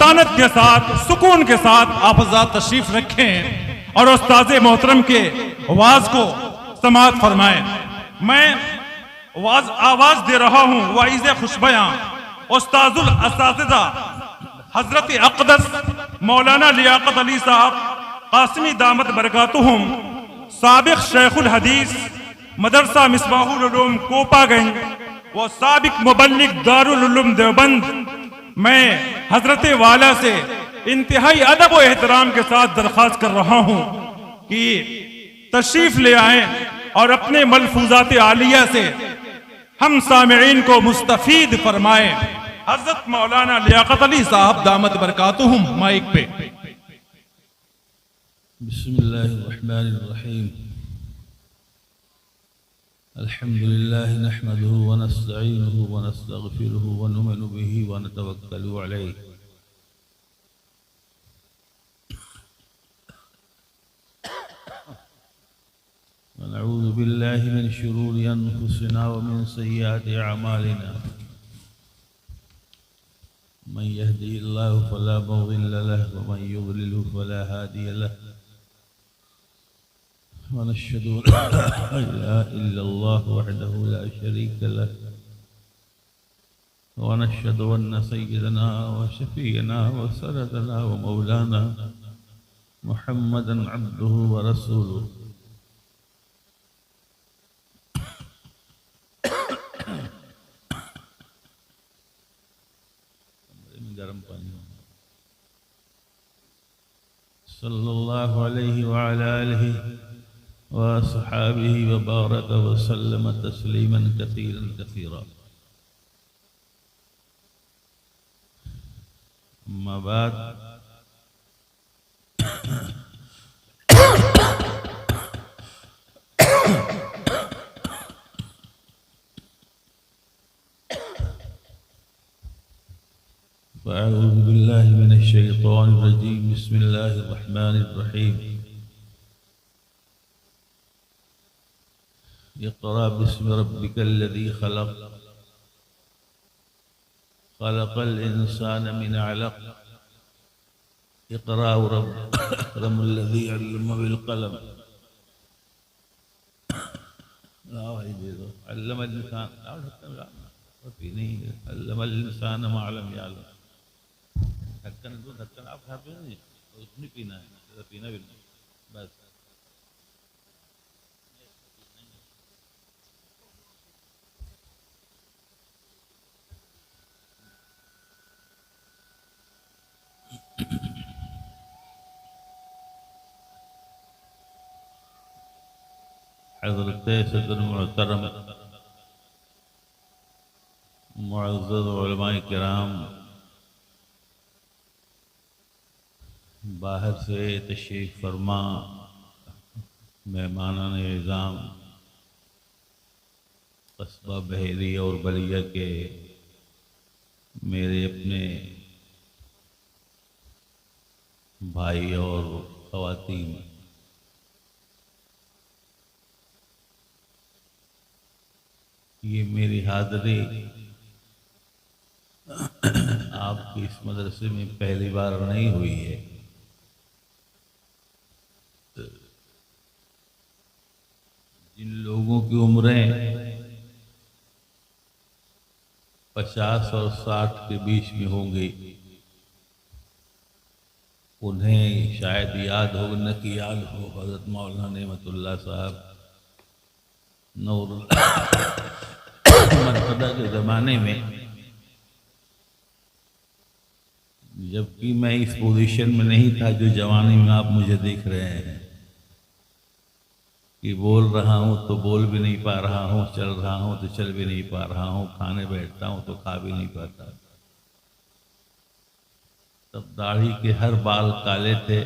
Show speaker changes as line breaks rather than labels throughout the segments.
متانت کے ساتھ سکون کے ساتھ آپ حضرات تشریف رکھیں اور استاد محترم کے آواز کو سماعت فرمائیں۔ میں آواز دے رہا ہوں واعظ خوشبیاں استاذ الاساتذہ حضرت اقدس مولانا لیاقت علی صاحب قاسمی دامت برکاتہم، سابق شیخ الحدیث مدرسہ مصباح العلوم کوپا گنج و سابق مبلغ دارالعلوم دیوبند، میں حضرت والا سے انتہائی ادب و احترام کے ساتھ درخواست کر رہا ہوں کہ تشریف لے آئیں اور اپنے ملفوظات عالیہ سے ہم سامعین کو مستفید فرمائیں۔ حضرت مولانا لیاقت علی صاحب دامت برکاتہم مائک پہ۔
بسم اللہ الرحمن الرحیم، الحمد للہ نحمده ونستعینه ونستغفره ونؤمن به ونتوکل علیہ، ونعوذ باللہ من شرور انفسنا ومن سیئات اعمالنا، من يهدي الله فلا مضل له ومن يضلل فلا هادي له، ونشهد أن لا إله إلا الله وحده لا شريك له، ونشهد أن سيدنا وشفينا وسندنا ومولانا محمدا عبده ورسوله، صلی اللہ علیہ وعلى آلہ وصحابہ وبارک وسلم تسلیما کثیرا کثیرا، اما بعد، فأعوذ بالله من الشيطان الرجيم، بسم الله الرحمن الرحيم، اقرأ باسم ربك الذي خلق، خلق الإنسان من علق، اقرأ وربك الأكرم الذي علم بالقلم، علم الإنسان علم الإنسان ما لم يعلم۔ ڈھکن دو، ڈھکن آپ کھا پہ نہیں، اس میں پینا ہے، پینا بھی نہیں، بس۔ حضرت صدر محترم معزز علماء کرام، باہر سے تشریف فرما مہمانان اعظام، قصبہ بحیری اور بلیا کے میرے اپنے بھائی اور خواتین، یہ میری حاضری آپ کی اس مدرسے میں پہلی بار نہیں ہوئی ہے۔ جن لوگوں کی عمریں 50 اور 60 کے بیچ میں ہوں گی، انہیں شاید یاد ہو نہ کہ یاد ہو حضرت مولانا نعمت اللہ صاحب نور مرتضیٰ کے زمانے میں، جبکہ میں اس پوزیشن میں نہیں تھا جو جوانی میں آپ مجھے دیکھ رہے ہیں، کہ بول رہا ہوں تو بول بھی نہیں پا رہا ہوں، چل رہا ہوں تو چل بھی نہیں پا رہا ہوں، کھانے بیٹھتا ہوں تو کھا بھی نہیں پاتا۔ تب داڑھی کے ہر بال کالے تھے،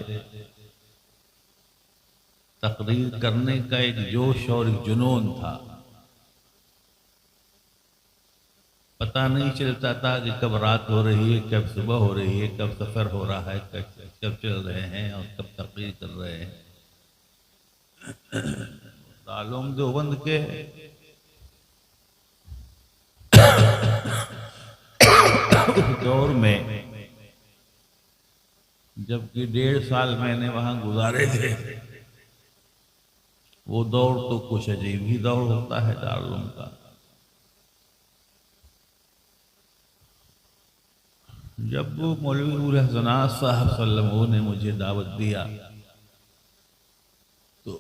تقریر کرنے کا ایک جوش اور ایک جنون تھا، پتہ نہیں چلتا تھا کہ کب رات ہو رہی ہے، کب صبح ہو رہی ہے، کب سفر ہو رہا ہے، کب چل رہے ہیں اور کب تقریر کر رہے ہیں۔ دارالعلوم دیوبند کے دور میں جبکہ 1.5 سال میں نے وہاں گزارے تھے۔ وہ دور تو کچھ عجیب ہی دور ہوتا ہے دارالعلوم کا۔ جب وہ مولوی نور حسنات صاحب صلی اللہ علیہ وسلم نے مجھے دعوت دیا تو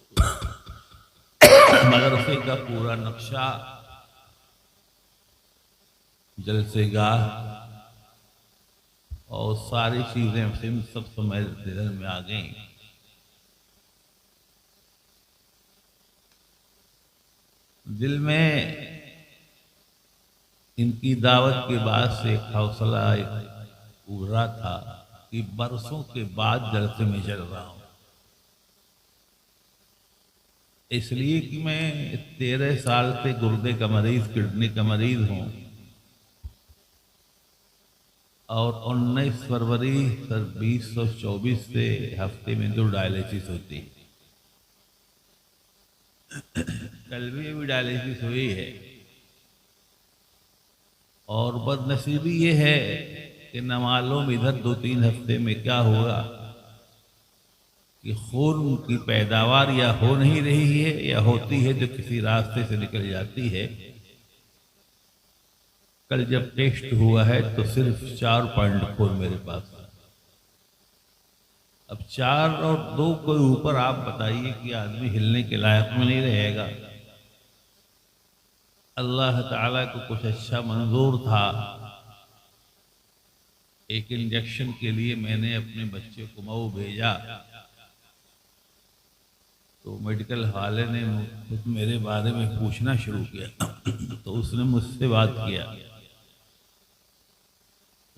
مدرسے کا پورا نقشہ، جلسے گاہ اور ساری چیزیں سب میرے دل میں آ گئیں۔ دل میں ان کی دعوت کے بعد سے ایک حوصلہ ابھرا تھا کہ برسوں کے بعد جلسے میں چل رہا ہوں، اس لیے کہ میں 13 سال سے گردے کا مریض، کڈنی کا مریض ہوں، اور 19 فروری 2024 سے ہفتے میں 2 ڈائلسس ہوتی ہے۔ کل بھی ڈائلسس ہوئی ہے، اور بد نصیبی یہ ہے کہ نہ معلوم ادھر 2-3 ہفتے میں کیا ہوگا کہ خون کی پیداوار یا ہو نہیں رہی ہے یا ہوتی ہے جو کسی راستے سے نکل جاتی ہے۔ کل جب ٹیسٹ ہوا ہے تو صرف 4 پوائنٹ خون میرے پاس ہے۔ اب 4 اور 2 کے اوپر آپ بتائیے کہ آدمی ہلنے کے لائق میں نہیں رہے گا۔ اللہ تعالیٰ کو کچھ اچھا منظور تھا۔ ایک انجیکشن کے لیے میں نے اپنے بچے کو مئو بھیجا تو میڈیکل والے نے میرے بارے میں پوچھنا شروع کیا تو اس نے مجھ سے بات کیا۔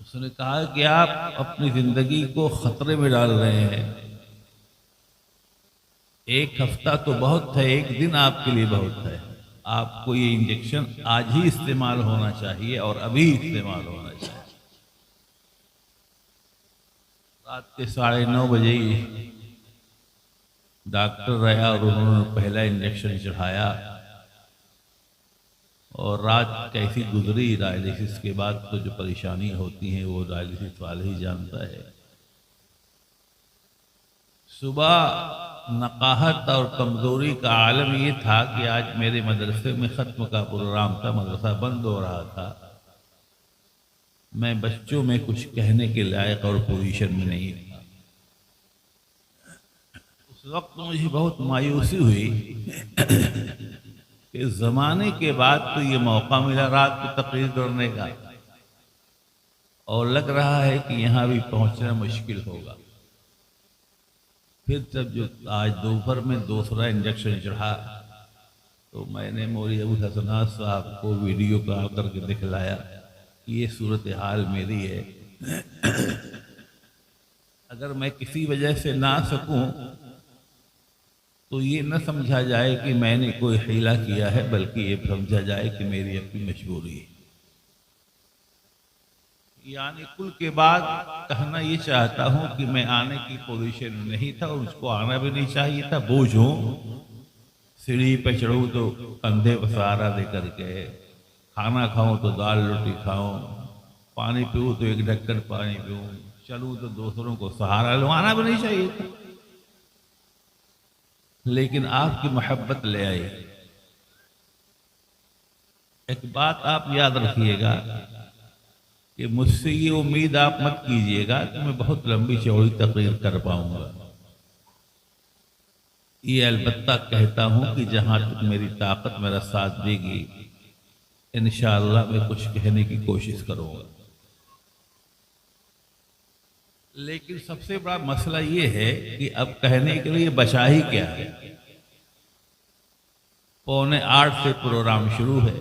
اس نے کہا کہ آپ اپنی زندگی کو خطرے میں ڈال رہے ہیں، 1 ہفتہ تو بہت ہے، 1 دن آپ کے لیے بہت ہے، آپ کو یہ انجیکشن آج ہی استعمال ہونا چاہیے اور ابھی استعمال ہونا چاہیے۔ رات کے 9:30 بجے ڈاکٹر رہا اور انہوں نے پہلا انجیکشن چڑھایا، اور رات کیسی گزری ڈائلسس کے بعد تو جو پریشانی ہوتی ہیں وہ ڈائلسس والے ہی جانتا ہے۔ صبح نقاہت اور کمزوری کا عالم یہ تھا کہ آج میرے مدرسے میں ختم کا پروگرام تھا، مدرسہ بند ہو رہا تھا، میں بچوں میں کچھ کہنے کے لائق اور پوزیشن میں نہیں تھا۔ اس وقت مجھے بہت مایوسی ہوئی کہ زمانے کے بعد تو یہ موقع ملا رات کو تقریر کرنے کا، اور لگ رہا ہے کہ یہاں بھی پہنچنا مشکل ہوگا۔ پھر جب جو آج دوپہر میں دوسرا انجیکشن چڑھا تو میں نے مولوی ابو حسنات صاحب کو ویڈیو کال کر کے دکھلایا کہ یہ صورتحال میری ہے، اگر میں کسی وجہ سے نہ سکوں تو یہ نہ سمجھا جائے کہ میں نے کوئی حیلہ کیا ہے، بلکہ یہ سمجھا جائے کہ میری اپنی مجبوری ہے۔ یعنی کل کے بعد کہنا یہ چاہتا ہوں کہ میں آنے کی پوزیشن میں نہیں تھا اور مجھ کو آنا بھی نہیں چاہیے تھا، بوجھ ہوں، سیڑھی پہ چڑھوں تو کندھے پہ سہارا دے کر کے، کھانا کھاؤں تو دال روٹی کھاؤں، پانی پیوں تو 1 ڈھکن پانی پیوں، چلوں تو دوسروں کو سہارا لوں، آنا بھی نہیں چاہیے تھا، لیکن آپ کی محبت لے آئی۔ ایک بات آپ یاد رکھیے گا کہ مجھ سے یہ امید آپ مت کیجیے گا کہ میں بہت لمبی چوڑی تقریر کر پاؤں گا۔ یہ البتہ کہتا ہوں کہ جہاں تک میری طاقت میرا ساتھ دے گی انشاءاللہ میں کچھ کہنے کی کوشش کروں گا۔ لیکن سب سے بڑا مسئلہ یہ ہے کہ اب کہنے کے لیے بچا ہی کیا ہے۔ 7:45 سے پروگرام شروع ہے۔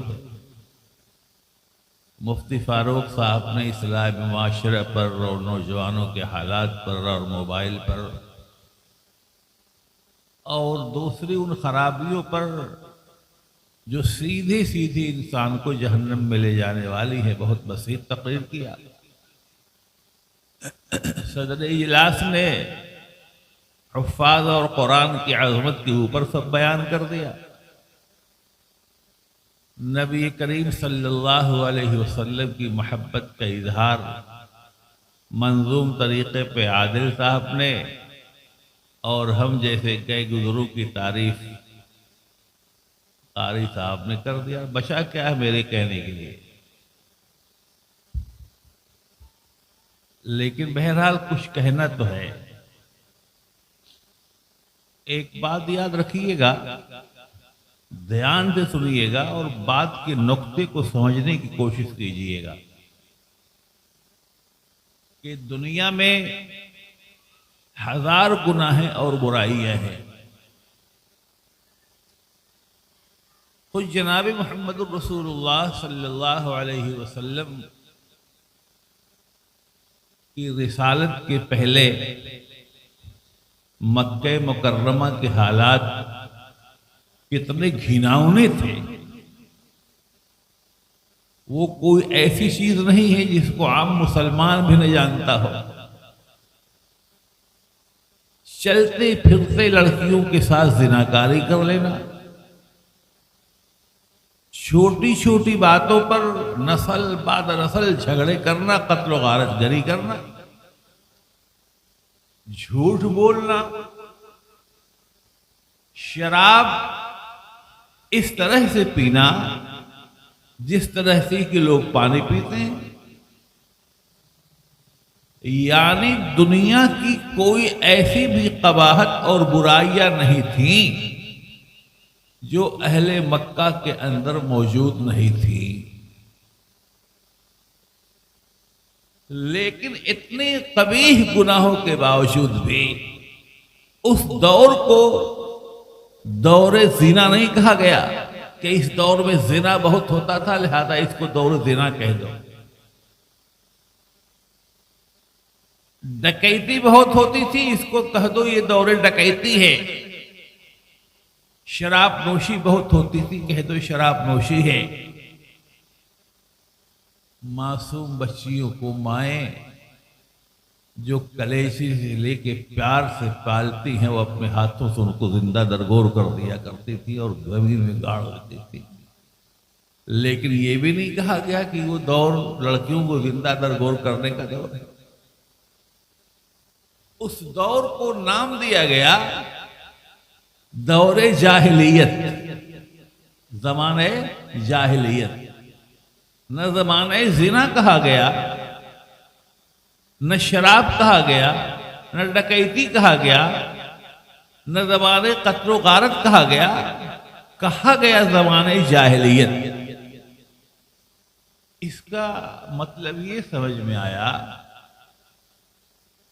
مفتی فاروق صاحب نے اصلاح معاشرہ پر اور نوجوانوں کے حالات پر اور موبائل پر اور دوسری ان خرابیوں پر جو سیدھی انسان کو جہنم میں لے جانے والی ہے بہت بسیط تقریر کیا۔ صدر اجلاس نے حفاظ اور قرآن کی عظمت کے اوپر سب بیان کر دیا۔ نبی کریم صلی اللہ علیہ وسلم کی محبت کا اظہار منظوم طریقے پہ عادل صاحب نے اور ہم جیسے کئی گزروں کی تعریف قاری صاحب نے کر دیا. بچا کیا ہے میرے کہنے کے لیے؟ لیکن بہرحال کچھ کہنا تو ہے. ایک بات یاد رکھیے گا، دھیان سے سنیے گا اور بات کے نقطے کو سمجھنے کی کوشش کیجیے گا کہ دنیا میں ہزار گناہیں اور برائیاں ہیں. خود جناب محمد الرسول اللہ صلی اللہ علیہ وسلم کی رسالت کے پہلے مکہ مکرمہ کے حالات کتنے گھناؤنے تھے. وہ کوئی ایسی چیز نہیں ہے جس کو عام مسلمان بھی نہ جانتا ہو. چلتے پھرتے لڑکیوں کے ساتھ زناکاری کر لینا، چھوٹی چھوٹی باتوں پر نسل بعد نسل جھگڑے کرنا، قتل و غارت گری کرنا، جھوٹ بولنا، شراب اس طرح سے پینا جس طرح سے کہ لوگ پانی پیتے ہیں. یعنی دنیا کی کوئی ایسی بھی قباحت اور برائیاں نہیں تھیں جو اہل مکہ کے اندر موجود نہیں تھی. لیکن اتنے قبیح گناہوں کے باوجود بھی اس دور کو دور زنا نہیں کہا گیا کہ اس دور میں زنا بہت ہوتا تھا لہذا اس کو دور زنا کہہ دو. ڈکیتی بہت ہوتی تھی، اس کو کہہ دو یہ دور ڈکیتی ہے. شراب نوشی بہت ہوتی تھی، کہہ دو شراب نوشی ہے. معصوم بچیوں کو مائیں جو کلیجے سے لے کے پیار سے پالتی ہیں وہ اپنے ہاتھوں سے ان کو زندہ درگور کر دیا کرتی تھی اور زمین میں گاڑ دیتی تھی. لیکن یہ بھی نہیں کہا گیا کہ وہ دور لڑکیوں کو زندہ درگور کرنے کا دور ہے. اس دور کو نام دیا گیا دور جاہلیت، زمانے جاہلیت. نہ زمانے زنا کہا گیا، نہ شراب کہا گیا، نہ ڈکیتی کہا گیا، نہ زمانے قتل و غارت کہا گیا زمانے جاہلیت. اس کا مطلب یہ سمجھ میں آیا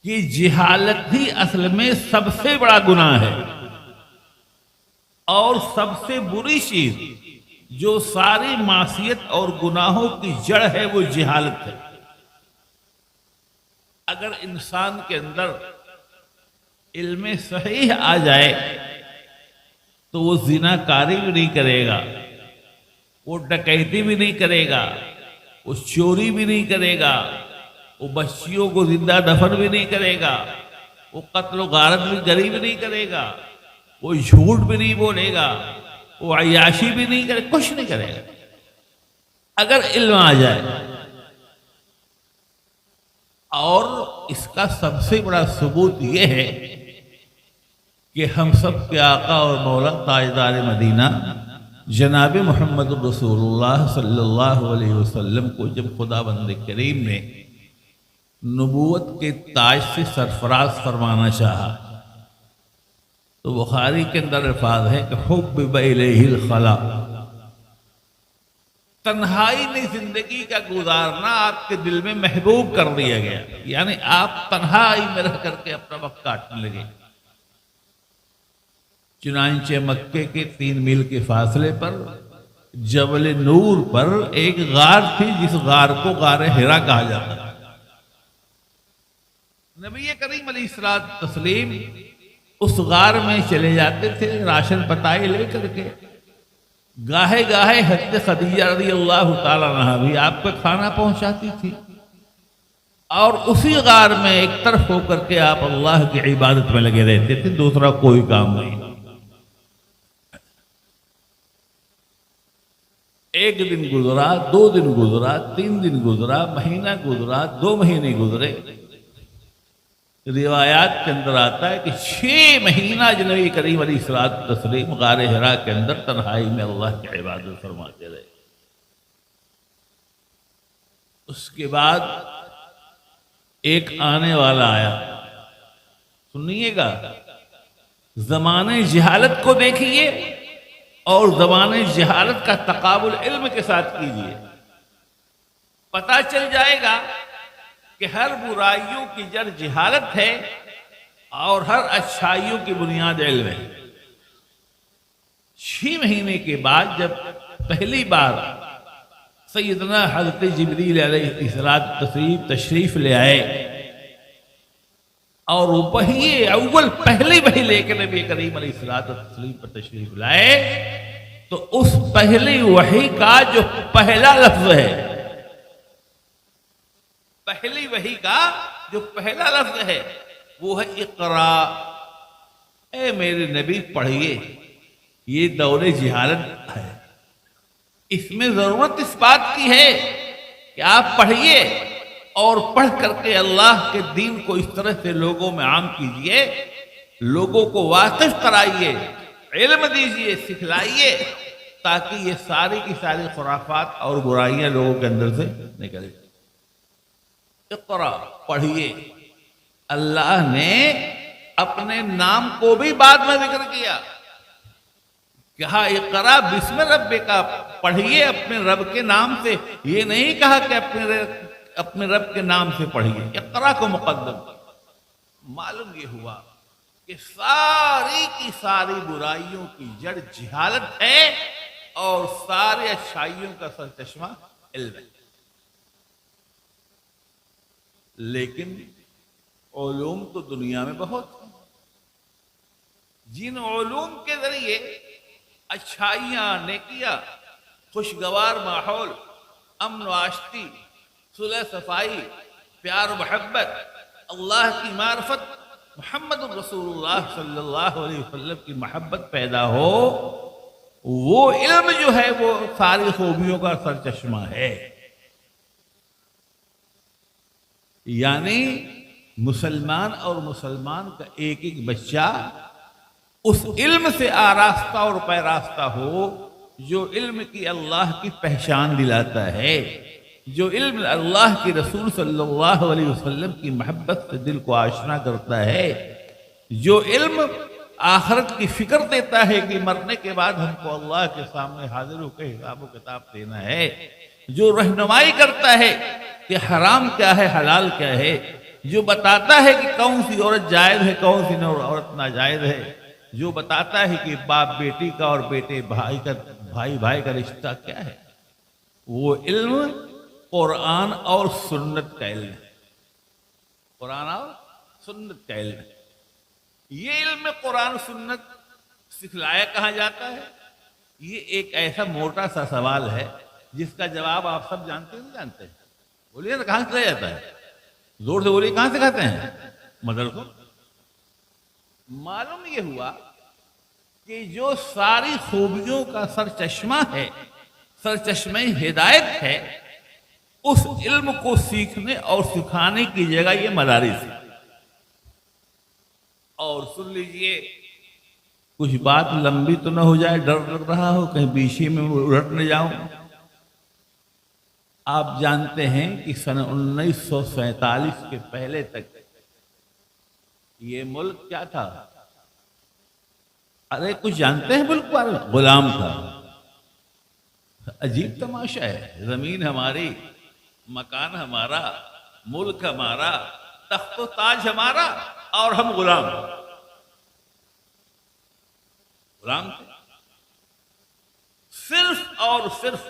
کہ جہالت ہی اصل میں سب سے بڑا گناہ ہے اور سب سے بری چیز جو ساری معصیت اور گناہوں کی جڑ ہے وہ جہالت ہے. اگر انسان کے اندر علم صحیح آ جائے تو وہ زنا کاری بھی نہیں کرے گا، وہ ڈکیتی بھی نہیں کرے گا، وہ چوری بھی نہیں کرے گا، وہ بچیوں کو زندہ دفن بھی نہیں کرے گا، وہ قتل و غارت بھی گری بھی نہیں کرے گا، وہ جھوٹ بھی نہیں بولے گا، وہ عیاشی بھی نہیں کرے، کچھ نہیں کرے گا اگر علم آ جائے. اور اس کا سب سے بڑا ثبوت یہ ہے کہ ہم سب کے آقا اور مولا تاجدار مدینہ جناب محمد الرسول اللہ صلی اللہ علیہ وسلم کو جب خدا بند کریم نے نبوت کے تاج سے سرفراز فرمانا چاہا تو بخاری کے اندر الفاظ ہے کہ حبب الیہ الخلا، تنہائی میں زندگی کا گزارنا آپ کے دل میں محبوب کر دیا گیا. یعنی آپ تنہائی میں رہ کر کے اپنا وقت کاٹنے لگے. چنانچہ مکے کے 3 میل کے فاصلے پر جبل نور پر ایک غار تھی جس غار کو غار حرا کہا جاتا ہے. نبی کریم علیہ الصلوۃ والتسلیم اس غار میں چلے جاتے تھے راشن پتائی لے کر کے. گاہے گاہے حضرت خدیجہ رضی اللہ تعالیٰ عنہا بھی آپ کو کھانا پہنچاتی تھی اور اسی غار میں ایک طرف ہو کر کے آپ اللہ کی عبادت میں لگے رہتے تھے، دوسرا کوئی کام نہیں. ایک دن گزرا، 2 دن گزرا، 3 دن گزرا، مہینہ گزرا، 2 مہینے گزرے. روایات کے اندر آتا ہے کہ 6 مہینہ جو نبی کریم علیہ الصلوۃ والتسلیم غار حرا کے اندر تنہائی میں اللہ کی عبادت فرماتے رہے. اس کے بعد ایک آنے والا آیا. سنیے گا، زمانے جہالت کو دیکھیے اور زمانے جہالت کا تقابل علم کے ساتھ کیجیے. پتہ چل جائے گا کہ ہر برائیوں کی جڑ جہالت ہے اور ہر اچھائیوں کی بنیاد علم ہے. 6 مہینے کے بعد جب پہلی بار سیدنا حضرت جبریل علیہ السلام تشریف لے آئے اور وحی اول پہلی وحی لے کے نبی کریم علیہ السلام پر تشریف لائے، تو اس پہلی وحی کا جو پہلا لفظ ہے، پہلی وحی کا جو پہلا لفظ ہے وہ ہے اقرا. اے میرے نبی پڑھیے. یہ دور جہالت ہے، اس میں ضرورت اس بات کی ہے کہ آپ پڑھیے اور پڑھ کر کے اللہ کے دین کو اس طرح سے لوگوں میں عام کیجیے، لوگوں کو واقف کرائیے، علم دیجیے، سکھلائیے، تاکہ یہ ساری کی ساری خرافات اور برائیاں لوگوں کے اندر سے نکلیں. اقرا، پڑھیے. اللہ نے اپنے نام کو بھی بعد میں ذکر کیا، کہا اقرا بسم ربک، پڑھیے اپنے رب کے نام سے. یہ نہیں کہا کہ اپنے رب کے نام سے پڑھیے، اقرا کو مقدم. معلوم یہ ہوا کہ ساری کی ساری برائیوں کی جڑ جہالت ہے اور سارے اچھائیوں کا سرچشمہ علم ہے. لیکن علوم تو دنیا میں بہت ہیں. جن علوم کے ذریعے اچھائیاں، نیکیاں، خوشگوار ماحول، امن و آشتی، صلح صفائی، پیار و محبت، اللہ کی معرفت، محمد رسول اللہ صلی اللہ علیہ وسلم کی محبت پیدا ہو، وہ علم جو ہے وہ ساری خوبیوں کا سرچشمہ ہے. یعنی مسلمان اور مسلمان کا ایک ایک بچہ اس علم سے آراستہ اور پیراستہ ہو جو علم کی اللہ کی پہچان دلاتا ہے، جو علم اللہ کی رسول صلی اللہ علیہ وسلم کی محبت سے دل کو آشنا کرتا ہے، جو علم آخرت کی فکر دیتا ہے کہ مرنے کے بعد ہم کو اللہ کے سامنے حاضر ہو کے حساب و کتاب دینا ہے، جو رہنمائی کرتا ہے کہ حرام کیا ہے، حلال کیا ہے، جو بتاتا ہے کہ کون سی عورت جائز ہے، کون سی عورت ناجائز ہے، جو بتاتا ہے کہ باپ بیٹی کا اور بیٹے بھائی بھائی کا رشتہ کیا ہے. وہ علم قرآن اور سنت کا علم ہے. قرآن اور سنت کا علم ہے. یہ علم قرآن سنت سکھلایا کہاں جاتا ہے؟ یہ ایک ایسا موٹا سا سوال ہے جس کا جواب آپ سب جانتے نہیں جانتے. بولیے نا، کہاں سے کہا جاتا ہے؟ زور سے بولیے، کہاں سے کہتے ہیں؟ مدرسوں. معلوم یہ ہوا کہ جو ساری خوبیوں کا سرچشمہ ہے، سرچشمہ ہدایت ہے، اس علم کو سیکھنے اور سکھانے کی جگہ یہ مدارس ہے. اور سن لیجئے، کچھ بات لمبی تو نہ ہو جائے، ڈر لگ رہا ہو کہیں بیچ میں الٹ نہ جاؤں. آپ جانتے ہیں کہ سن 1947 کے پہلے تک یہ ملک کیا تھا؟ ارے کچھ جانتے ہیں؟ ملک پر غلام تھا. عجیب تماشا ہے. زمین ہماری، مکان ہمارا، ملک ہمارا، تخت و تاج ہمارا، اور ہم غلام تھے. صرف اور صرف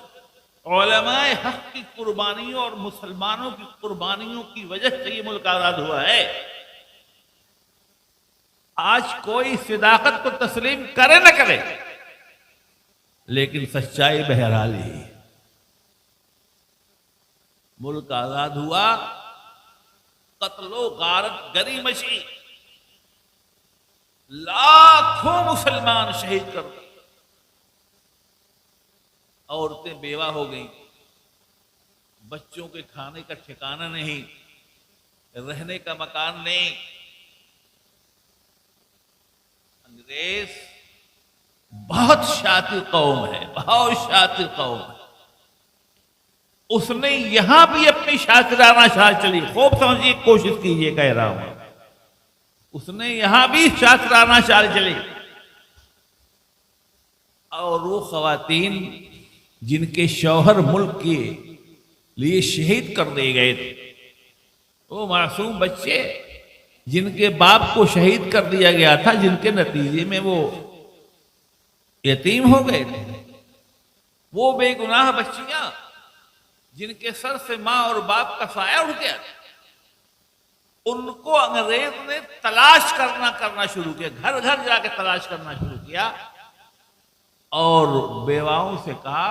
علماء حق کی قربانیوں اور مسلمانوں کی قربانیوں کی وجہ سے یہ ملک آزاد ہوا ہے. آج کوئی صداقت کو تسلیم کرے نہ کرے، لیکن سچائی بہرحال ہی. ملک آزاد ہوا، قتل و غارت گری مچی، لاکھوں مسلمان شہید کر دیے، عورتیں بیوہ ہو گئیں، بچوں کے کھانے کا ٹھکانہ نہیں، رہنے کا مکان نہیں، انگریز بہت شاطر قوم ہے، بہت شاطر قوم ہے. اس نے یہاں بھی اپنی شاطرانہ چال چلی. خوب سمجھیے، کوشش کیجیے، کہہ رہا ہوں. اس نے یہاں بھی شاطرانہ چال چلی. اور وہ خواتین جن کے شوہر ملک کے لیے شہید کر دیے گئے تھے، وہ معصوم بچے جن کے باپ کو شہید کر دیا گیا تھا، جن کے نتیجے میں وہ یتیم ہو گئے تھے، وہ بے گناہ بچیاں جن کے سر سے ماں اور باپ کا سایہ اٹھ گیا تھا، ان کو انگریز نے تلاش کرنا شروع کیا. گھر گھر جا کے تلاش کرنا شروع کیا اور بیواؤں سے کہا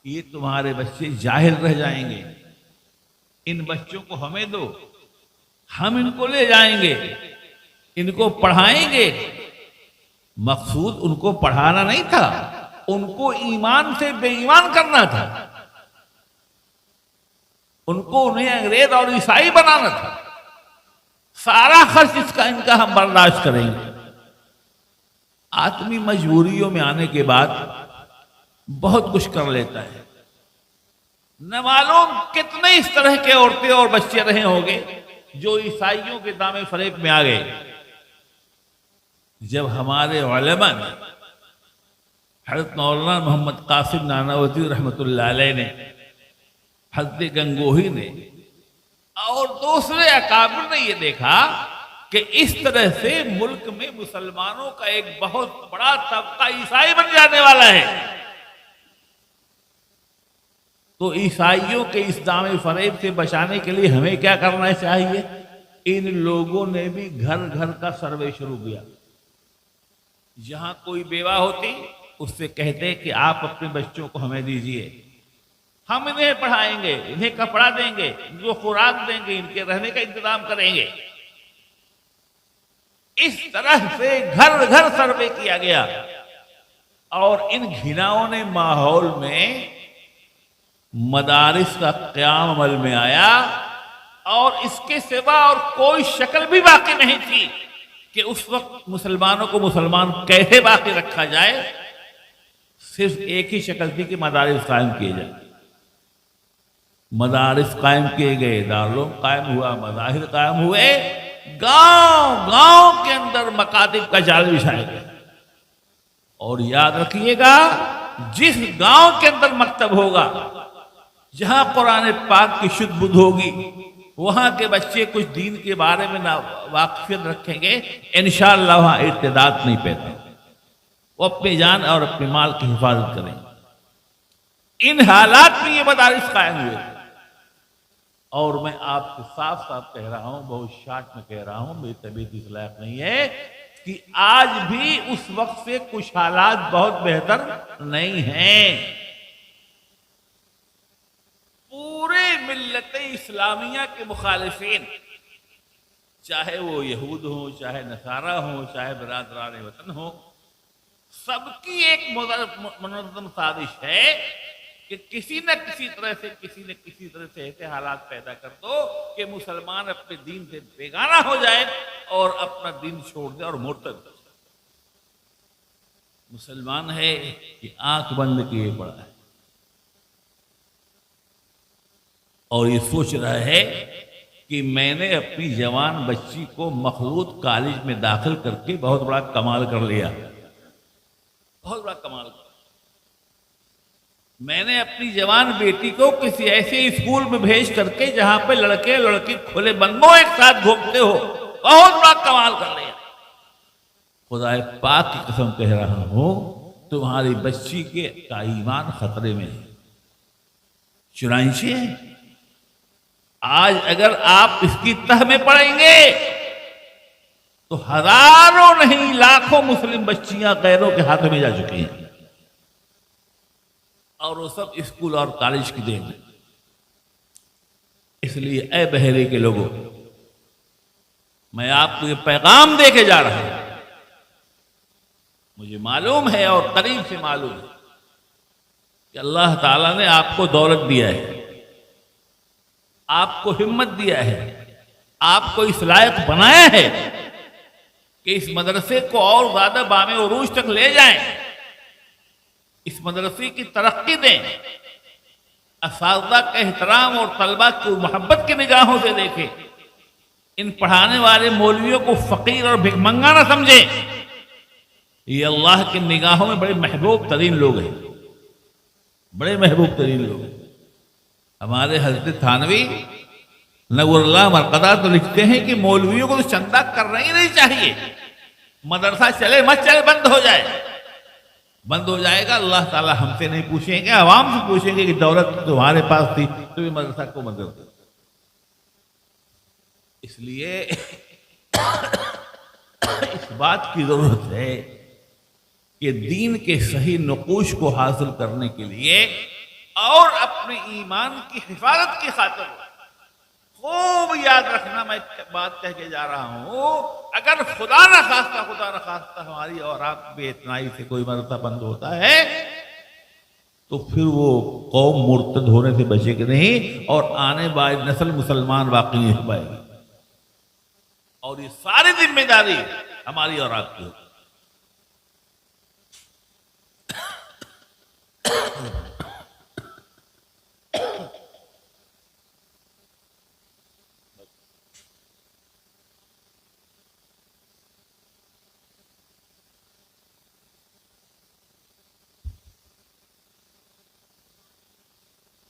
یہ تمہارے بچے جاہل رہ جائیں گے، ان بچوں کو ہمیں دو، ہم ان کو لے جائیں گے، ان کو پڑھائیں گے. مقصود ان کو پڑھانا نہیں تھا، ان کو ایمان سے بے ایمان کرنا تھا. ان کو انہیں انگریز اور عیسائی بنانا تھا. سارا خرچ اس کا ان کا ہم برداشت کریں گے. آدمی مجبوریوں میں آنے کے بعد بہت کچھ کر لیتا ہے. نہ معلوم کتنے اس طرح کے عورتیں اور بچے رہے ہوں گے جو عیسائیوں کے دامے فریب میں آ گئے. جب ہمارے علماء نے، حضرت مولانا محمد قاسم نانوتوی رحمۃ اللہ علیہ نے، حضرت گنگوہی نے اور دوسرے اکابر نے یہ دیکھا کہ اس طرح سے ملک میں مسلمانوں کا ایک بہت بڑا طبقہ عیسائی بن جانے والا ہے، تو عیسائیوں کے اس دام فریب سے بچانے کے لیے ہمیں کیا کرنا چاہیے؟ ان لوگوں نے بھی گھر گھر کا سروے شروع کیا. جہاں کوئی بیوہ ہوتی اس سے کہتے کہ آپ اپنے بچوں کو ہمیں دیجئے، ہم انہیں پڑھائیں گے، انہیں کپڑا دیں گے، ان کو خوراک دیں گے، ان کے رہنے کا انتظام کریں گے. اس طرح سے گھر گھر سروے کیا گیا اور ان گھناؤنے ماحول میں مدارس کا قیام عمل میں آیا اور اس کے سوا اور کوئی شکل بھی باقی نہیں تھی کہ اس وقت مسلمانوں کو مسلمان کیسے باقی رکھا جائے. صرف ایک ہی شکل تھی کہ مدارس قائم کیے جائیں. مدارس قائم کیے گئے، دارالعلوم قائم ہوا، مظاہر قائم ہوئے، گاؤں گاؤں کے اندر مکاتب کا جال بچھایا گیا. اور یاد رکھیے گا، جس گاؤں کے اندر مکتب ہوگا، جہاں قرآن پاک کی شد بدھ ہوگی، وہاں کے بچے کچھ دین کے بارے میں واقفیت رکھیں گے، انشاءاللہ وہاں ارتداد نہیں پیدا. وہ اپنی جان اور اپنے مال کی حفاظت کریں. ان حالات میں یہ مدارس قائم ہوئے تھے. اور میں آپ کو صاف صاف کہہ رہا ہوں، بہت شارٹ میں کہہ رہا ہوں، میری طبیعت اس لائق نہیں ہے کہ آج بھی اس وقت سے کچھ حالات بہت بہتر نہیں ہیں. پورے ملت اسلامیہ کے مخالفین، چاہے وہ یہود ہوں، چاہے نصارہ ہوں، چاہے برادران وطن ہوں، سب کی ایک منظم سازش ہے کہ کسی نہ کسی طرح سے ایسے حالات پیدا کر دو کہ مسلمان اپنے دین سے بیگانہ ہو جائے اور اپنا دین چھوڑ دے اور مرتد ہو جائے. مسلمان ہے کہ آنکھ بند کیے پڑا ہے اور یہ سوچ رہا ہے کہ میں نے اپنی جوان بچی کو مخلوط کالج میں داخل کر کے بہت بڑا کمال کر لیا، بہت بڑا کمال کر. میں نے اپنی جوان بیٹی کو کسی ایسے اسکول میں بھیج کر کے جہاں پہ لڑکے لڑکی کھلے بندوں ایک ساتھ گھومتے ہو، بہت بڑا کمال کر لیا. خدا پاک کی قسم کہہ رہا ہوں، تمہاری بچی کا ایمان خطرے میں ہے. چنانچہ آج اگر آپ اس کی تہ میں پڑیں گے تو ہزاروں نہیں لاکھوں مسلم بچیاں غیروں کے ہاتھوں میں جا چکی ہیں، اور وہ سب اسکول اور کالج کی دین ہے. اس لیے اے بحیرے کے لوگوں، میں آپ کو یہ پیغام دے کے جا رہا ہوں. مجھے معلوم ہے اور قریب سے معلوم ہے کہ اللہ تعالیٰ نے آپ کو دولت دیا ہے، آپ کو ہمت دیا ہے، آپ کو اس لائق بنایا ہے کہ اس مدرسے کو اور زیادہ بام عروج تک لے جائیں، اس مدرسے کی ترقی دیں، اساتذہ کا احترام اور طلبہ کو محبت کی نگاہوں سے دیکھیں، ان پڑھانے والے مولویوں کو فقیر اور بھکمنگا نہ سمجھے۔ یہ اللہ کی نگاہوں میں بڑے محبوب ترین لوگ ہیں، بڑے محبوب ترین لوگ ہیں۔ ہمارے حضرت تھانوی نور اللہ مرقدہ تو لکھتے ہیں کہ مولویوں کو تو چندہ کرنا ہی نہیں چاہیے، مدرسہ چلے مت چلے بند ہو جائے، بند ہو جائے گا اللہ تعالیٰ ہم سے نہیں پوچھیں گے، عوام سے پوچھیں گے کہ دولت تمہارے پاس تھی تو یہ مدرسہ کو مدد کرتا۔ اس لیے اس بات کی ضرورت ہے کہ دین کے صحیح نقوش کو حاصل کرنے کے لیے اور اپنے ایمان کی حفاظت کی خاطر خوب یاد رکھنا، میں ایک بات کہہ کے جا رہا ہوں، اگر خدا نہ خواستہ ہماری اور آپ بے اتنائی سے کوئی مرتبہ بند ہوتا ہے تو پھر وہ قوم مرتد ہونے سے بچے گی نہیں، اور آنے والی نسل مسلمان واقعی نہیں ہو پائے گی، اور یہ ساری ذمہ داری ہماری اور آپ کی ہوگی۔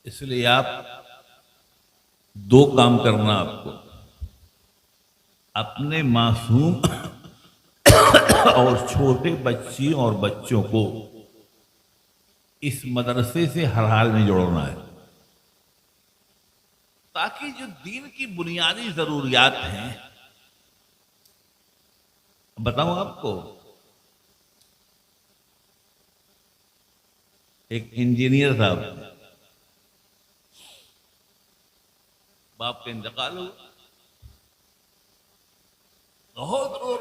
اس لیے آپ دو کام کرنا، آپ کو اپنے معصوم اور چھوٹے بچیوں اور بچوں کو اس مدرسے سے ہر حال میں جوڑنا ہے، تاکہ جو دین کی بنیادی ضروریات ہیں، بتاؤں آپ کو، ایک انجینئر صاحب باپ کا انتقال ہوا، بہت رو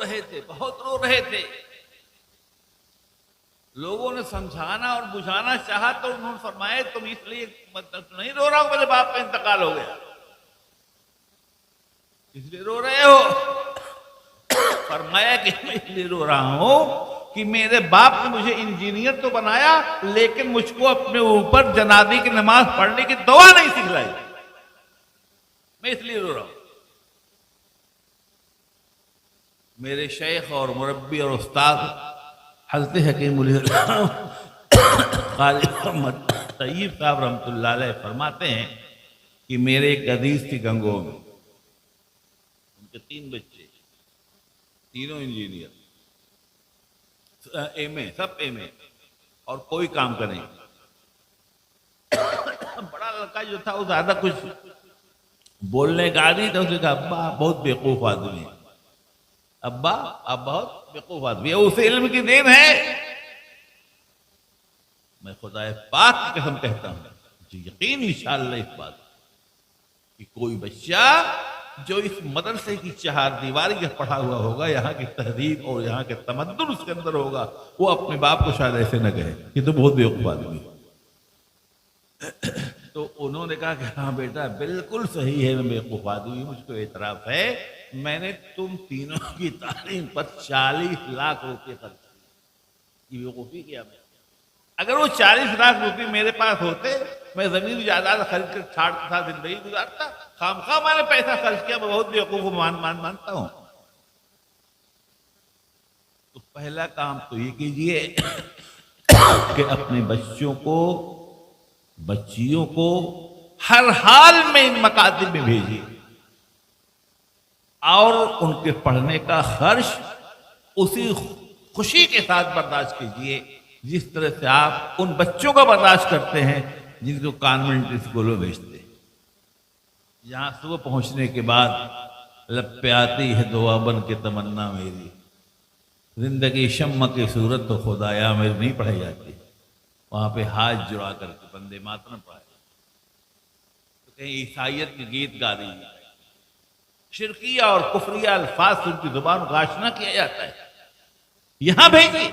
رہے تھے، لوگوں نے سمجھانا اور بجھانا چاہا تو انہوں نے فرمایا تم اس لیے نہیں رو رہا ہو میرے باپ کا انتقال ہو گیا، اس لیے رو رہے ہو؟ فرمایا کہ میں اس لیے رو رہا ہوں کہ میرے باپ نے مجھے انجینئر تو بنایا لیکن مجھ کو اپنے اوپر جنازے کی نماز پڑھنے کی دعا نہیں سکھلائی، میں اس لیے رو رہا ہوں۔ میرے شیخ اور مربی اور استاد حضرت حکیم الاسلام قاری محمد طیب صاحب رحمۃ اللہ علیہ فرماتے ہیں کہ میرے ایک عزیز تھی گنگو میں، ان کے 3 بچے، تینوں انجینئر، ایم اے، سب ایم اے، اور کوئی کام کا نہیں۔ بڑا لڑکا جو تھا وہ زیادہ کچھ بولنے کا عادی تھا، اسے کہا ابا بہت بیوقوف آدمی ہے، ابا آپ بہت بیوقوف آدمی ہے، اسے علم کی دین ہے۔ میں خدا پاک کی قسم کہتا ہوں، مجھے یقین انشاءاللہ اس بات کہ کوئی بچہ جو اس مدرسے کی 4 دیواری کا پڑھا ہوا ہوگا، یہاں کی تہذیب اور یہاں کے تمدن اس کے اندر ہوگا، وہ اپنے باپ کو شاید ایسے نہ کہے کہ تو بہت بیوقوف آدمی ہے۔ تو انہوں نے کہا کہ ہاں بیٹا بالکل صحیح ہے، میں بیوقوف آدمی ہوں، مجھ کو اعتراف ہے، میں نے تم تینوں کی تعلیم پر 40 لاکھ روپے خرچ کی، یہ بیوقوفی کیا میں؟ اگر وہ 40 لاکھ روپے میرے پاس ہوتے میں زمین جائیداد خرید کر چھاڑ کے ساتھ زندگی گزارتا، خامخواہ میں نے پیسہ خرچ کیا، میں بہت بیوقوف مانتا ہوں۔ تو پہلا کام تو یہ کیجئے کہ اپنے بچوں کو، بچیوں کو ہر حال میں ان مکاتب میں بھیجیے، اور ان کے پڑھنے کا خرچ اسی خوشی کے ساتھ برداشت کیجیے جس طرح سے آپ ان بچوں کا برداشت کرتے ہیں جن کو کانوینٹ اسکولوں بھیجتے ہیں۔ یہاں صبح پہنچنے کے بعد لب پہ آتی ہے دعا بن کے تمنا میری، زندگی شمع کی صورت تو خدایا میری نہیں پڑھائی جاتی، وہاں پہ ہاتھ جڑا کر کے بندے ماتم پڑھائے، تو کہیں عیسائیت کے گیت گا رہی ہے، شرکیہ اور کفریہ الفاظ سے ان کی زبان کو آشنا کیا جاتا ہے، یہاں بھیجیے۔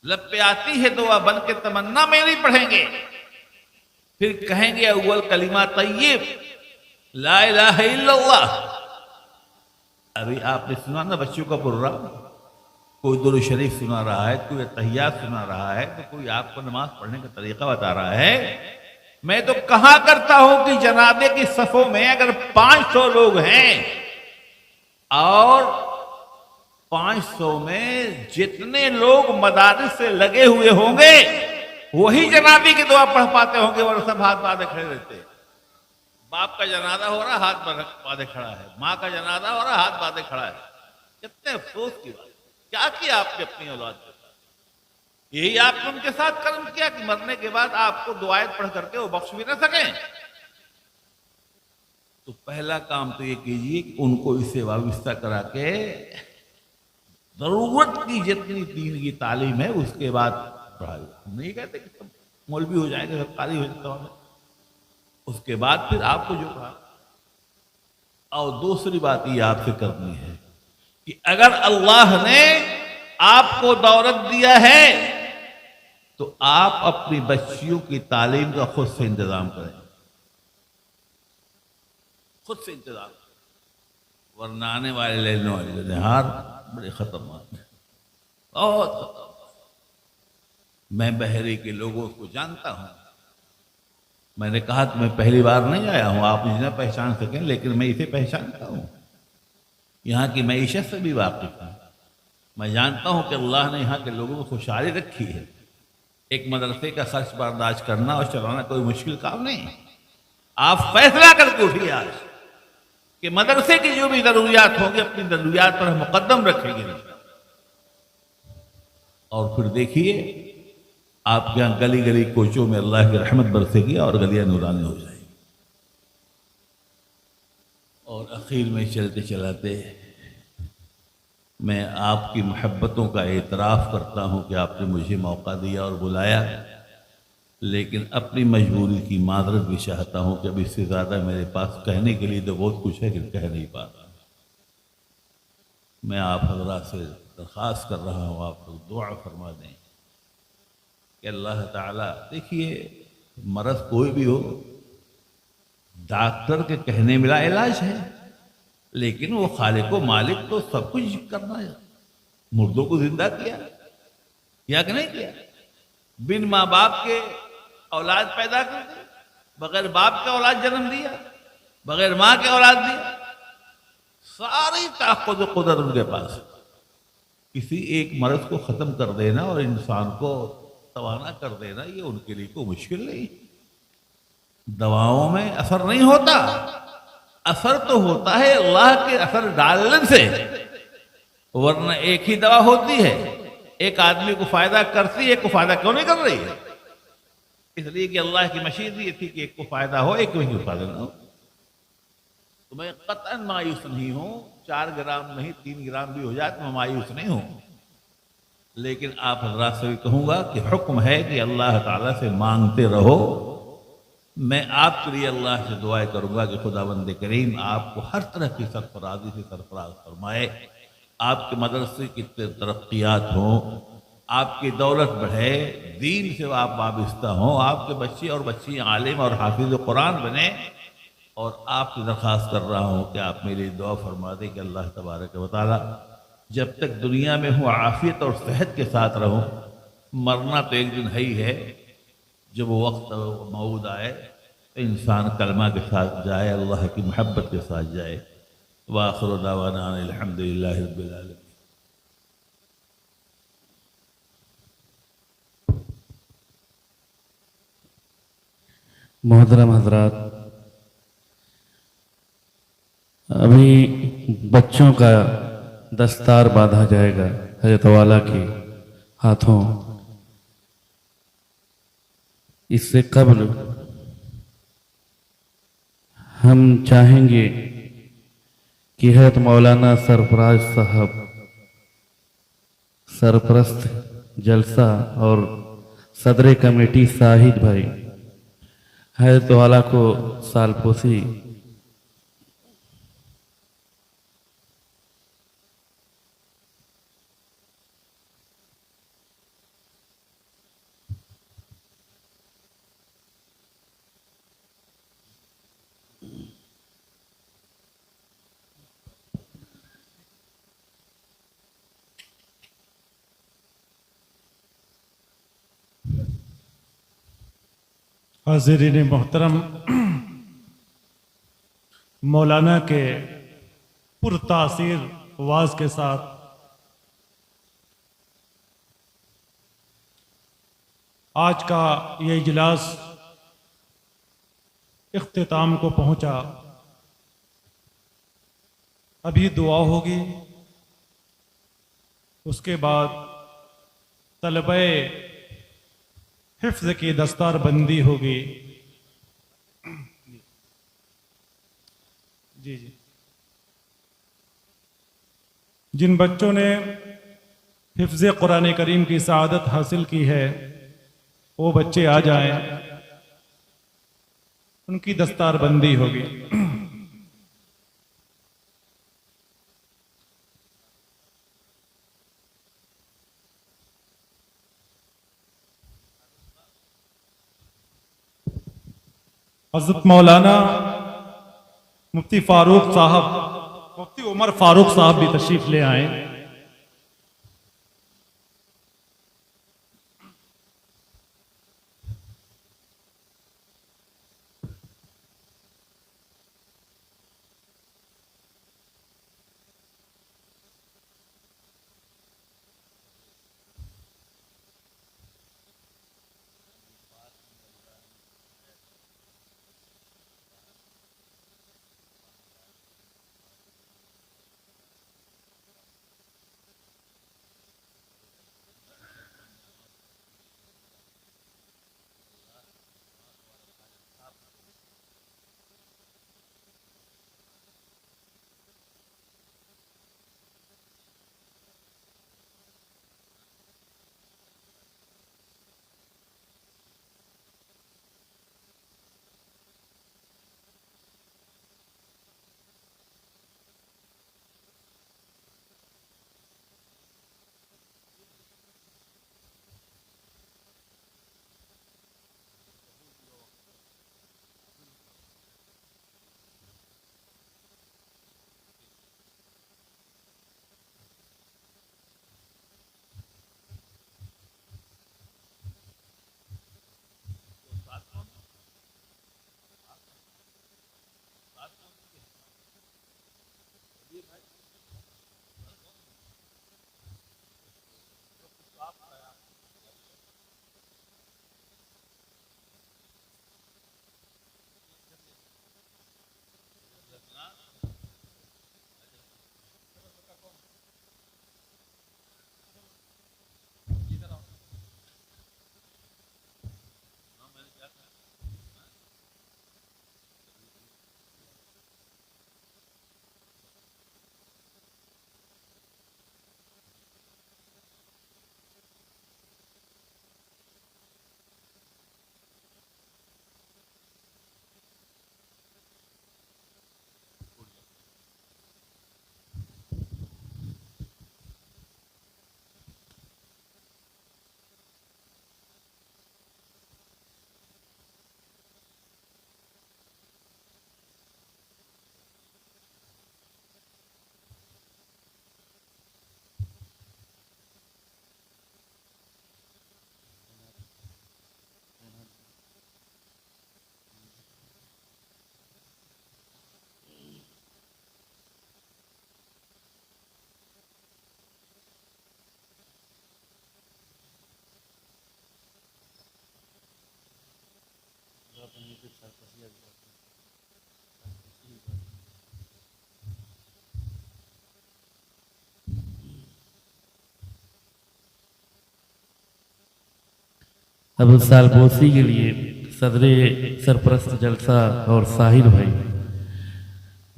لب پہ آتی ہے دعا بن کے تمنا میری پڑھیں گے، پھر کہیں گے اول کلمہ طیب لا الہ الا اللہ، ابھی آپ نے سنا نا بچوں کا پروگرام، کوئی درود شریف سنا رہا ہے، کوئی تحیات سنا رہا ہے، تو کوئی آپ کو نماز پڑھنے کا طریقہ بتا رہا ہے۔ میں تو کہا کرتا ہوں کہ جنازے کی صفوں میں اگر 500 لوگ ہیں اور 500 میں جتنے لوگ مدارس سے لگے ہوئے ہوں گے وہی جنازے کی دعا پڑھ پاتے ہوں گے، ورنہ سب ہاتھ باندھے کھڑے رہتے ہیں۔ باپ کا جنازہ ہو رہا ہاتھ باندھے کھڑا ہے، ماں کا جنازہ ہو رہا ہاتھ باندھے کھڑا ہے۔ کتنے افسوس کی بات، کیا کیا آپ نے اپنی اولاد کے ساتھ؟ یہی آپ نے ان کے ساتھ کرم کیا کہ مرنے کے بعد آپ کو دعائیں پڑھ کر کے وہ بخش بھی نہ سکیں۔ تو پہلا کام تو یہ کیجئے کہ ان کو اس سے وابستہ کرا کے ضرورت کی جتنی دین کی تعلیم ہے اس کے بعد پڑھائی۔ ہم نہیں کہتے کہ سب مولوی ہو جائیں گے، سب قاری ہو جاتا ہوں، اس کے بعد پھر آپ کو جو کہا۔ اور دوسری بات یہ آپ سے کرنی ہے کہ اگر اللہ نے آپ کو دولت دیا ہے تو آپ اپنی بچیوں کی تعلیم کا خود سے انتظام کریں، خود سے انتظام کریں، ورنہ آنے والے نہار بڑے خطرناک ہیں، بہت خطرناک۔ میں بحری کے لوگوں کو جانتا ہوں، میں نے کہا کہ میں پہلی بار نہیں آیا ہوں، آپ مجھے نہ پہچان سکیں لیکن میں اسے پہچانتا ہوں، یہاں کی معیشت سے بھی واقف ہوں۔ میں جانتا ہوں کہ اللہ نے یہاں کے لوگوں کو خوشحالی رکھی ہے۔ ایک مدرسے کا خرچ برداشت کرنا اور چلانا کوئی مشکل کام نہیں ہے۔ آپ فیصلہ کر کے اٹھیے آج کہ مدرسے کی جو بھی ضروریات ہوں گی اپنی ضروریات پر مقدم رکھیں گے، اور پھر دیکھیے آپ کے یہاں گلی گلی کوچوں میں اللہ کی رحمت برسے گی اور گلیاں نورانی ہو جائیں گی۔ اور اخیر میں چلتے چلاتے میں آپ کی محبتوں کا اعتراف کرتا ہوں کہ آپ نے مجھے موقع دیا اور بلایا، لیکن اپنی مجبوری کی معذرت بھی چاہتا ہوں کہ اب اس سے زیادہ میرے پاس کہنے کے لیے تو بہت کچھ ہے کہ کہہ نہیں پاتا۔ میں آپ حضرات سے درخواست کر رہا ہوں آپ لوگ دعا فرما دیں کہ اللہ تعالیٰ، دیکھیے مرض کوئی بھی ہو ڈاکٹر کے کہنے ملا علاج ہے، لیکن وہ خالق و مالک تو سب کچھ کرنا ہے، مردوں کو زندہ کیا کہ نہیں کیا؟ بن ماں باپ کے اولاد پیدا کر دی، بغیر باپ کے اولاد جنم دیا، بغیر ماں کے اولاد دیا، ساری طاقت و قدرت ان کے پاس۔ کسی ایک مرض کو ختم کر دینا اور انسان کو توانا کر دینا یہ ان کے لیے کوئی مشکل نہیں۔ دواؤں میں اثر نہیں ہوتا، اثر تو ہوتا ہے اللہ کے اثر ڈالنے سے، ورنہ ایک ہی دوا ہوتی ہے، ایک آدمی کو فائدہ کرتی ہے، ایک کو فائدہ کیوں نہیں کر رہی ہے؟ اس لیے کہ اللہ کی مشیت یہ تھی کہ ایک کو فائدہ ہو ایک کو فائدہ نہ ہو۔ تو میں قطعاً مایوس نہیں ہوں، 4 گرام نہیں 3 گرام بھی ہو جائے تو میں مایوس نہیں ہوں، لیکن آپ حضرات سے بھی کہوں گا کہ حکم ہے کہ اللہ تعالیٰ سے مانگتے رہو۔ میں آپ کے لیے اللہ سے دعائیں کروں گا کہ خداوند کریم آپ کو ہر طرح کی سرفرازی سے سرفراز فرمائے، آپ کے مدرسے کی ترقیات ہوں، آپ کی دولت بڑھے، دین سے آپ وابستہ ہوں، آپ کے بچے اور بچیاں عالم اور حافظ قرآن بنے۔ اور آپ سے درخواست کر رہا ہوں کہ آپ میری دعا فرما دیں کہ اللہ تبارک و تعالی جب تک دنیا میں ہوں عافیت اور صحت کے ساتھ رہوں، مرنا تو ایک دن ہے ہی ہے، جب وہ وقت موعود آئے تو انسان کلمہ کے ساتھ جائے، اللہ کی محبت کے ساتھ جائے۔ وآخر دعوانا الحمدللہ رب العالمین۔
محترم حضرات، ابھی بچوں کا دستار باندھا جائے گا حضرت والا کے ہاتھوں۔ اس سے قبل ہم چاہیں گے کہ حضرت مولانا سرفراز صاحب سرپرست جلسہ اور صدر کمیٹی شاہد بھائی حضرت والا کو سالپوسی
حاضرین محترم، مولانا کے پرتاثیر آواز کے ساتھ آج کا یہ اجلاس اختتام کو پہنچا۔ ابھی دعا ہوگی، اس کے بعد طلبہ حفظ کی دستار بندی ہوگی۔ جی جن بچوں نے حفظ قرآن کریم کی سعادت حاصل کی ہے وہ بچے آ جائیں، ان کی دستار بندی ہوگی۔ حضرت مولانا مفتی فاروق صاحب، مفتی عمر فاروق صاحب بھی تشریف لے آئیں۔
اب سال بوسی کے لیے صدر سرپرست جلسہ اور ساحر بھائی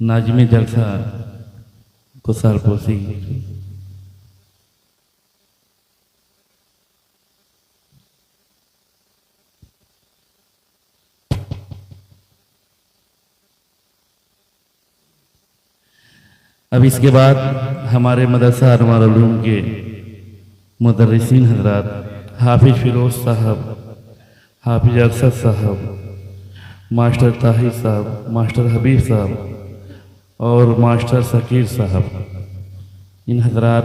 ناظم جلسہ کو سال بوسی۔ اب اس کے بعد ہمارے مدرسہ انوار العلوم کے مدرسین حضرات حافظ فیروز صاحب، حافظ ارشد صاحب، ماسٹر طاہر صاحب، ماسٹر حبیب صاحب اور ماسٹر شکیر صاحب، ان حضرات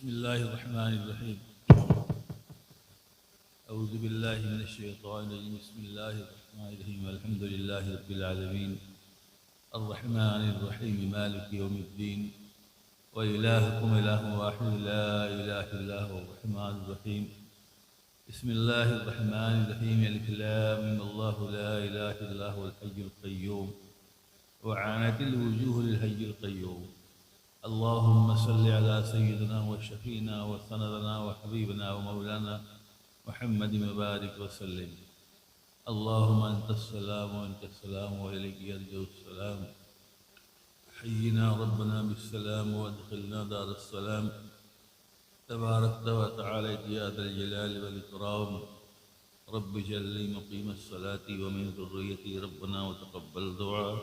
بسم الله الرحمن الرحيم أعوذ بالله من الشيطان الرجيم بسم الله الرحمن الرحيم الحمد لله رب العالمين الرحمن الرحيم مالك يوم الدين وإلهكم إله واحد لا إله إلا هو الرحمن الرحيم بسم الله الرحمن الرحيم الف لام ميم الله لا إله إلا هو الحي القيوم وعانت الوجوه للحي القيوم اللهم صل على سيدنا وشفينا وسندنا وحبيبنا ومولانا محمد وبارك وسلم اللهم أنت السلام وأنت السلام وإليك يرجع السلام حينا ربنا بالسلام وادخلنا دار السلام تبارك وتعالى يا ذا الجلال والإكرام رب اجعل لي مقيم الصلاة ومن ذريتي ربنا وتقبل دعاء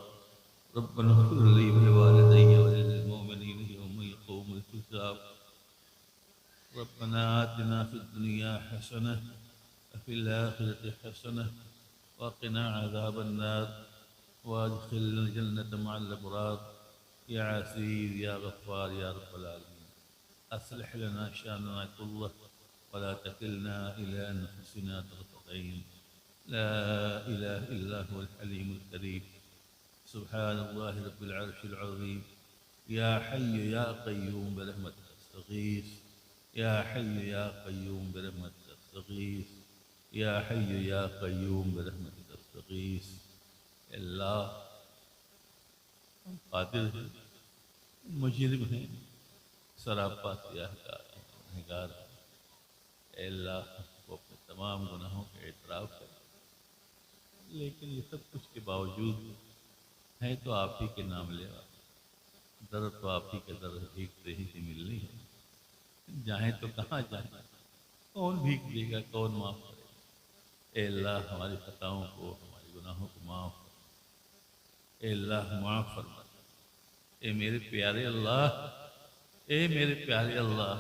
ربنا اغفر لي ولوالدي وللمؤمنين يوم يقوم الحساب ربنا آتنا في الدنيا حسنة وفي الآخرة حسنة وقنا عذاب النار وادخلنا الجنة مع الأبرار يا عزيز يا غفار يا رب العالمين أصلح لنا شأننا كله ولا تكلنا إلى أنفسنا طرفة عين لا إله إلا هو الحليم الكريم سبحان الله رب العرش العظيم يا حي يا قيوم برحمتك استغيث يا حي يا قيوم برحمتك استغيث يا حي يا قيوم برحمتك استغيث اللہ قادر ہے مجرم ہیں سراپا سیاہگار اے اللہ وہ اپنے تمام گناہوں کا اعتراف کرے لیکن یہ سب کچھ کے باوجود ہے تو آپ ہی کے نام لیوا در تو آپ ہی کے در بھیکتے ہی سے ملنی ہے جائیں تو کہاں جائیں کون بھیک دے گا کون معاف کرے گا اے اللہ ہماری خطاؤں کو ہمارے گناہوں کو معاف کر اے اللہ معاف فرما اے میرے پیارے اللہ اے میرے پیارے اللہ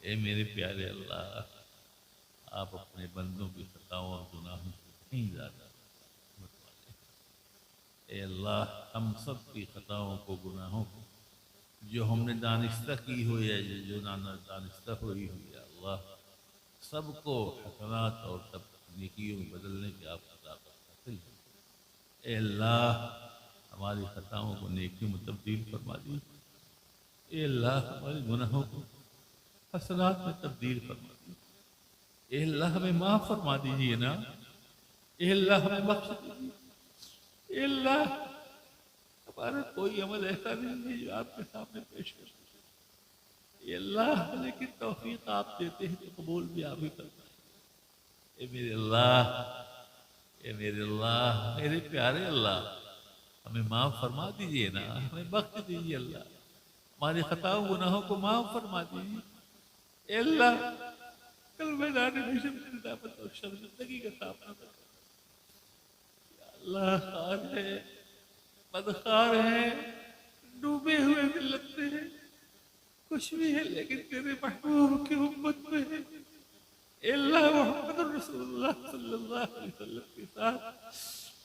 اے میرے پیارے اللہ آپ اپنے بندوں کی خطاؤں اور گناہوں کو کہیں زیادہ اے اللہ ہم سب کی خطاؤں کو گناہوں کو جو ہم نے دانستہ کی ہوئی ہے جو دانستہ ہوئی ہوئی ہے اللہ سب کو حسنات اور سب نیکیوں میں بدلنے کی آپ خطا پر حاصل ہے اے اللہ ہماری خطاؤں کو نیکیوں میں تبدیل فرما دیجیے اے اللہ ہمارے گناہوں کو حسنات میں تبدیل فرما دیجیے اے اللہ ہمیں معاف فرما دیجیے نا اے اللہ ہمیں بخش دیجیے اے اللہ ہمارا کوئی عمل ایسا نہیں ہے جو آپ کے سامنے پیش کر سکے اے اللہ لیکن توفیق آپ دیتے ہیں تو قبول بھی آپ ہی کرتے ہیں اے میرے اللہ اے میرے اللہ میرے پیارے اللہ ہمیں معاف فرما دیجیے نا ہمیں بخش دیجیے اللہ ہماری خطاؤں گناہوں کو معاف فرما دیجیے اے اللہ کل میدان محشر میں ندامت اور شرمندگی کا سامنا کر اللہ خار ہے بدخار ہے ڈوبے ہوئے ملت میں ہے کچھ بھی ہے لیکن تیرے محبوب کی امت میں ہے اے اللہ محمد رسول اللہ صلی اللہ علیہ وسلم کے ساتھ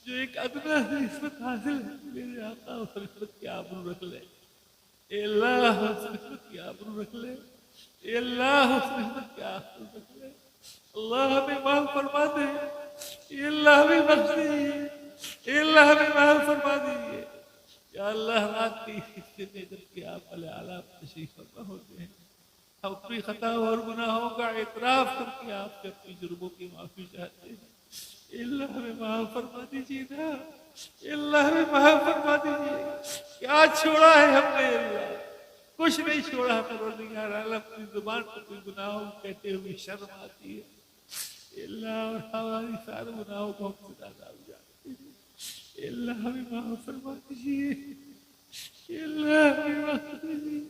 جو ایک ادنا نسبت حاصل ہے میرے آقا اور خلقت کے آبرو رکھ لے اے اللہ اس خدمت کی آبرو رکھ لے، اے اللہ اس خدمت کی آبرو رکھ لے، اللہ ہمیں معاف فرما دے، اے اللہ ہمیں بخش دیجیے، اے اللہ ہمیں معاف فرما دیجیے۔ یا اللہ رات کے اس حصے میں جب کہ آپ علیہ اعلیٰ تشریف فرما ہوتے ہیں، ہم اپنی خطا اور گناہوں کا اعتراف کر کے آپ سے اپنی جرموں کی معافی چاہتے ہیں۔ اے اللہ ہمیں معاف فرما دیجیے نا، اے اللہ ہمیں معاف فرما دیجیے۔ کیا چھوڑا ہے ہم نے اللہ؟ کچھ نہیں چھوڑا پروردگار عالم، اپنی زبان پر کوئی گناہوں کہتے ہوئے شرم آتی ہے۔ اے اللہ اور ہماری سارے گناہوں کو ہم سے زیادہ ہو جاتے ہیں۔ اے اللہ ہمیں معاف فرما دیجیے، اے اللہ ہمیں معاف دیجیے،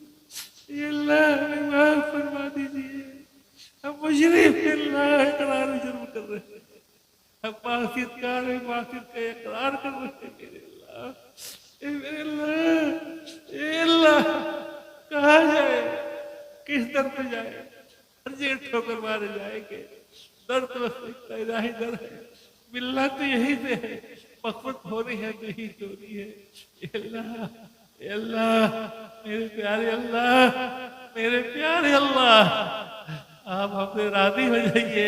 اے اللہ ہمیں معاف فرما دیجیے۔ ہم مجرم ہیں اللہ، اقرار جرم کر رہے ہیں، ہم معصیت کار ہیں، معصیت کا اقرار کر رہے ہیں میرے اللہ، اے میرے اللہ، اے اللہ کہاں جائے، کس در پہ جائے؟ ہر جگہ ٹھوکر مارے جائیں گے، در تو بس ایک الہی در ہے، ملنا تو یہی سے ہے، مغفرت ہونی ہے تو یہی سے ہونی ہے۔ اے اللہ، اے اللہ میرے پیارے اللہ، میرے پیارے اللہ، آپ ہم سے راضی ہو جائیے،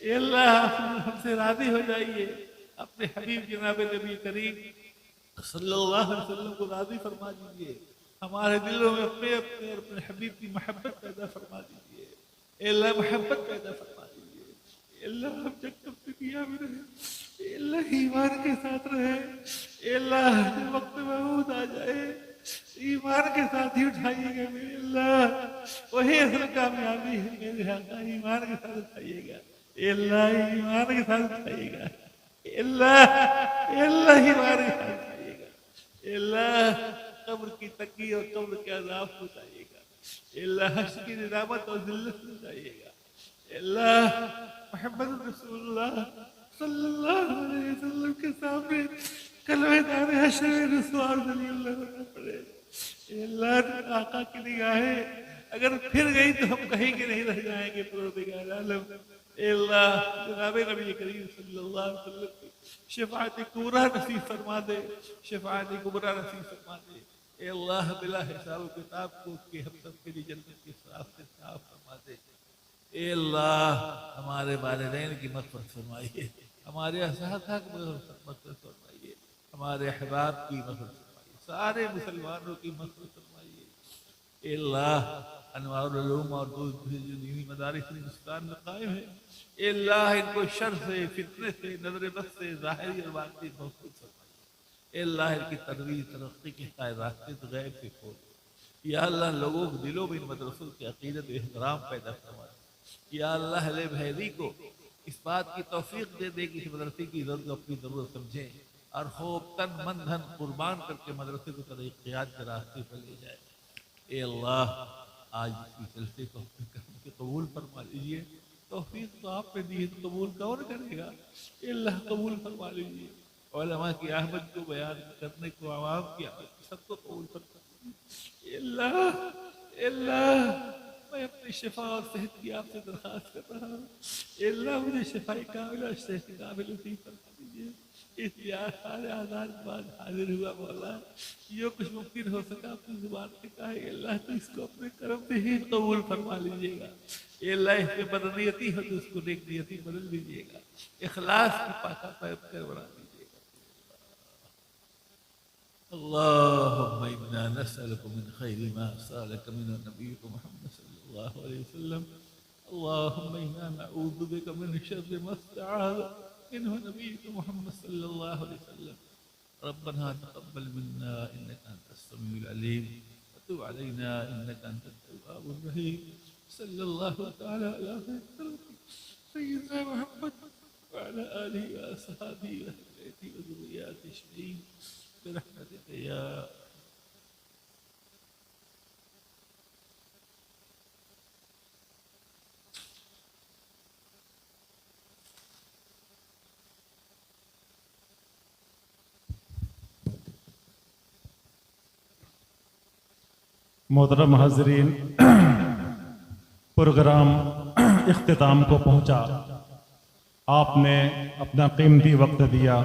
اے اللہ ہم سے راضی ہو جائیے، اپنے حبیب جناب نبی کریم صلی اللہ علیہ وسلم کو راضی فرما دیجیے، ہمارے دلوں میں اپنے اپنے اپنے حبیب کی محبت پیدا فرما دیجیے، اے اللہ محبت پیدا فرما دیجیے، اے اللہ ہم جب تک دنیا میں رہے، اے اللہ ایمان کے ساتھ رہے، اے اللہ جب وقت موت آ جائے ایمان کے ساتھ ہی اٹھائیے گا میرے اللہ، وہی اصل کامیابی ہے میرے آقا، ایمان کے ساتھ اٹھائیے گا، اے اللہ ایمان کے ساتھ اٹھائیے گا، اے اللہ، اے اللہ ایمان کے ساتھ اٹھائیے گا، اے اللہ قبر کی تنگی اور قبر کے عذاب کو اٹھائیے گا، اے اللہ حشر کی ندامت اور ذلت کو اٹھائیے گا، اے اللہ محمد رسول اللہ صلی اللہ علیہ وسلم کے سامنے کلمہ دار حشر میں رسوا اور ذلیل اللہ ہونا پڑے، اے اللہ آقا کی نگاہیں اگر پھر گئی تو ہم کہیں کے نہیں رہ جائیں گے پروردگار عالم، اے اللہ جناب نبی کریم صلی اللہ علیہ وسلم کی شفاعت کبریٰ نصیب فرما دے، شفاعت کبریٰ نصیب فرما دے، اے اللہ بلا حساب و کتاب کو کہ ہم سب کے لیے جنت کے راستے صاف فرما دے، اے اللہ ہمارے والدین کی مغفرت فرمائیے، ہمارے اساتذہ کی مغفرت فرمائیے، ہمارے احباب کی مغفرت فرمائیے، سارے مسلمانوں کی مغفرت فرمائیے، اے اللہ انوار العلوم اور دوسری جو دینی مدارس ہندوستان میں قائم ہے، اے اللہ ان کو شر سے، فتنے سے، نظر بد سے ظاہری اور باطنی محفوظ فرمائیے، اے اللہ ان کی ترویج ترقی کے راستے تو غیب سے کھول، یا اللہ لوگوں کے دلوں میں ان مدرسوں کی عقیدت و احترام پیدا فرما دے، یا اللہ اہل بحیری کو اس بات کی توفیق دے دے کہ اس مدرسے کی ضرورت کو اپنی ضرورت سمجھیں اور خوب تن من دھن قربان کر کے مدرسے کو ترقیات کے راستے پر لے جائے، اے اللہ آج کی جلسے کو اپنے کرم کے قبول فرما لیجیے، توفیق تو آپ نے دی ہے تو قبول کون کرے گا، اے اللہ قبول فرما لیجیے، علماء کی احمد کو بیان کرنے کو، عوام کی احمد کو، سب کو قبول فرما لیجیے، اے اللہ، اے اللہ میں اپنی شفا اور صحت کی آپ سے درخواست کر رہا ہوں، اے اللہ مجھے شفائی کامل اور صحت کامل نصیب فرما دیجیے، اس لیے سارے آزاد بعد حاضر ہوا مولا، جو کچھ ممکن ہو سکا اپنی زبان سے کہا، اے اللہ تو اس کو اپنے کرم سے ہی قبول فرما لیجیے گا، اے اللہ اس میں بدنیتی ہو تو اس کو نیک نیتی بدل دیجیے گا، اخلاص کی پاکا پیب کر بنا دیجیے گا، اللہم انا نسألک من خیر ما سألک من نبیک محمد صلی اللہ علیہ وسلم، اللہم انا نعوذ بک من شر ما استعاذ منه نبيك محمد صلى الله عليه وسلم، ربنا تقبل منا انك انت السميع العليم وتب علينا انك انت التواب الرحيم، صلى الله تعالى على سيدنا محمد وعلى اله واصحابه واهل بيته وذرياته اجمعين برحمتك يا
محترم حاضرین، پروگرام اختتام کو پہنچا، آپ نے اپنا قیمتی وقت دیا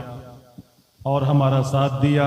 اور ہمارا ساتھ دیا،